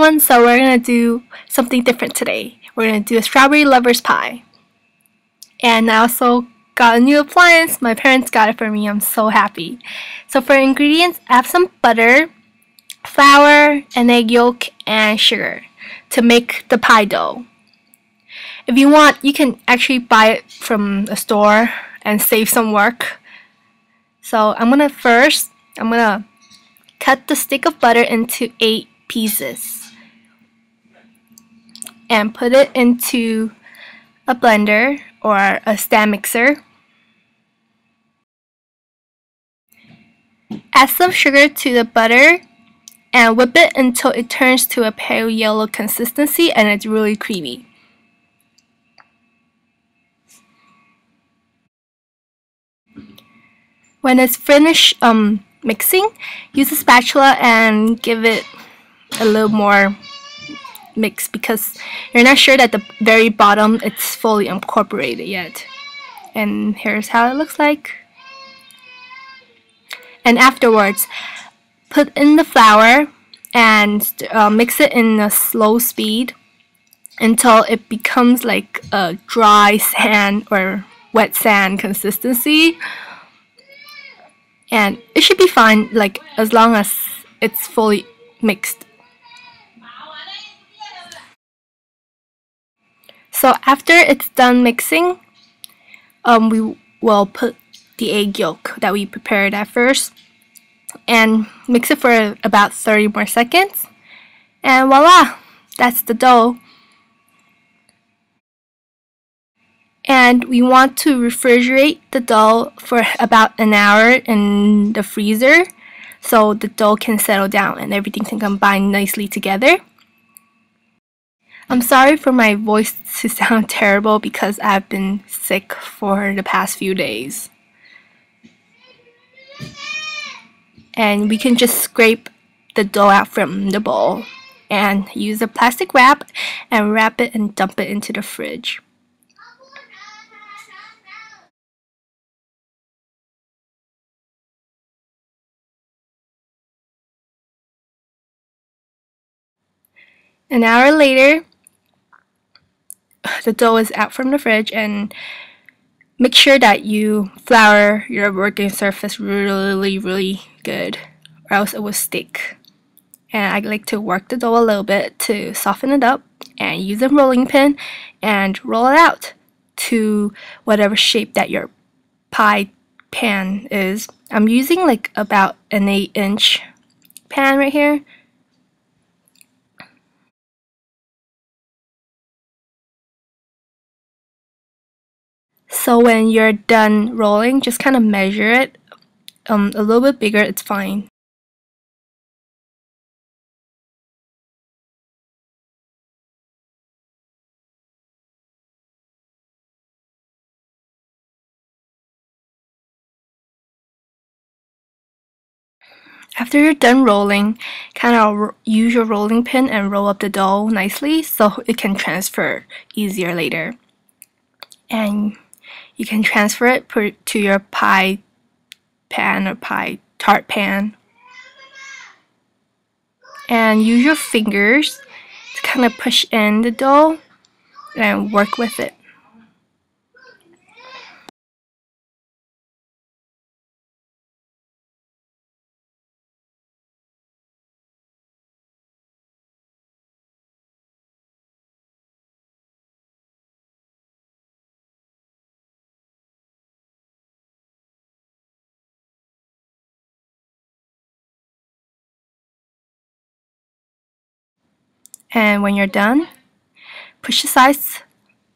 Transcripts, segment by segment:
everyone, so we're gonna do something different today. We're gonna do a strawberry lover's pie. And I also got a new appliance. My parents got it for me. I'm so happy. So for ingredients, I have some butter, flour, an egg yolk, and sugar to make the pie dough. If you want, you can actually buy it from a store and save some work. So I'm gonna cut the stick of butter into 8 pieces and put it into a blender or a stand mixer. Add some sugar to the butter and whip it until it turns to a pale yellow consistency and it's really creamy. When it's finished mixing, use a spatula and give it a little more mix because you're not sure that the very bottom it's fully incorporated yet. And here's how it looks like. And afterwards, put in the flour and mix it in a slow speed until it becomes like a dry sand or wet sand consistency. And it should be fine, like as long as it's fully mixed. So after it's done mixing, we will put the egg yolk that we prepared at first and mix it for about 30 more seconds. And voila! That's the dough. And we want to refrigerate the dough for about an hour in the freezer so the dough can settle down and everything can combine nicely together. I'm sorry for my voice to sound terrible because I've been sick for the past few days. And we can just scrape the dough out from the bowl and use a plastic wrap and wrap it and dump it into the fridge. An hour later, the dough is out from the fridge, and make sure that you flour your working surface really good or else it will stick. And I like to work the dough a little bit to soften it up and use a rolling pin and roll it out to whatever shape that your pie pan is. I'm using like about an 8-inch pan right here. So when you're done rolling, just kind of measure it a little bit bigger, it's fine. After you're done rolling, kind of use your rolling pin and roll up the dough nicely so it can transfer easier later. And you can transfer it to your pie pan or pie tart pan. And use your fingers to kind of push in the dough and work with it. And when you're done, push the sides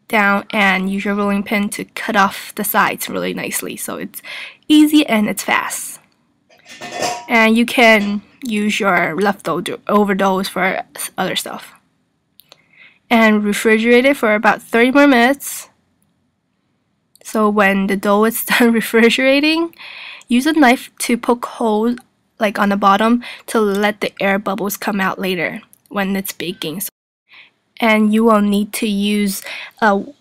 down and use your rolling pin to cut off the sides really nicely so it's easy and it's fast. And you can use your leftover doughs for other stuff. And refrigerate it for about 30 more minutes. So when the dough is done refrigerating, use a knife to poke holes like on the bottom to let the air bubbles come out later when it's baking. And you will need to use an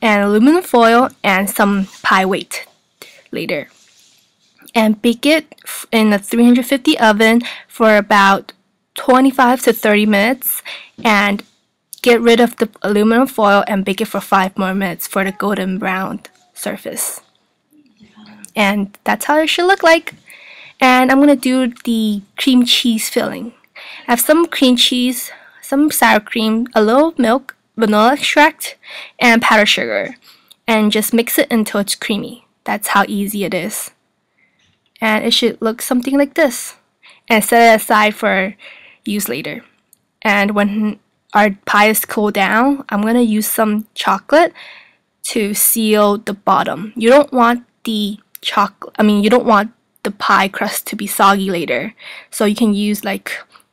aluminum foil and some pie weight later. And bake it in a 350 oven for about 25 to 30 minutes and get rid of the aluminum foil and bake it for 5 more minutes for the golden brown surface. And that's how it should look like. And I'm going to do the cream cheese filling. I have some cream cheese, some sour cream, a little milk, vanilla extract, and powdered sugar. And just mix it until it's creamy. That's how easy it is. And it should look something like this. And set it aside for use later. And when our pie is cooled down, I'm going to use some chocolate to seal the bottom. You don't want the pie crust to be soggy later. So you can use like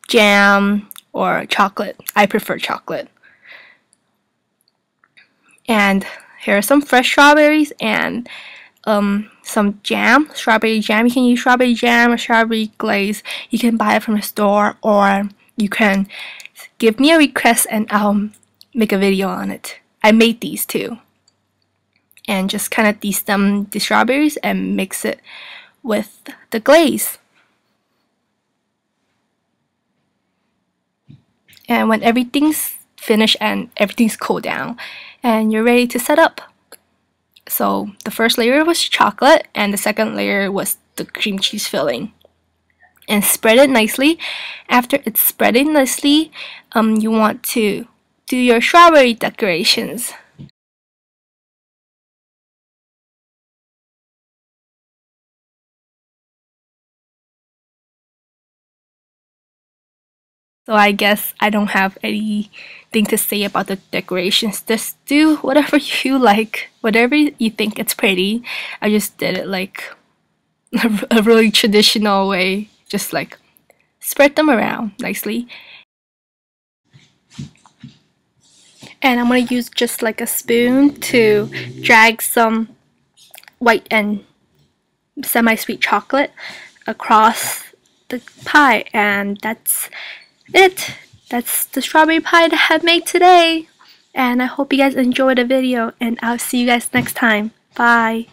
jam or chocolate. I prefer chocolate. And here are some fresh strawberries and some jam, strawberry jam. You can use strawberry jam or strawberry glaze. You can buy it from a store, or you can give me a request and I'll make a video on it. I made these too. And just kind of destem the strawberries and mix it with the glaze. And when everything's finished and everything's cooled down and you're ready to set up. So the first layer was chocolate and the second layer was the cream cheese filling. And spread it nicely. After it's spreading nicely, you want to do your strawberry decorations. So I guess I don't have anything to say about the decorations. Just do whatever you like, whatever you think it's pretty. I just did it like a really traditional way, just like spread them around nicely. And I'm going to use just like a spoon to drag some white and semi-sweet chocolate across the pie, and that's it. That's the strawberry pie that I made today. And I hope you guys enjoyed the video, and I'll see you guys next time. Bye.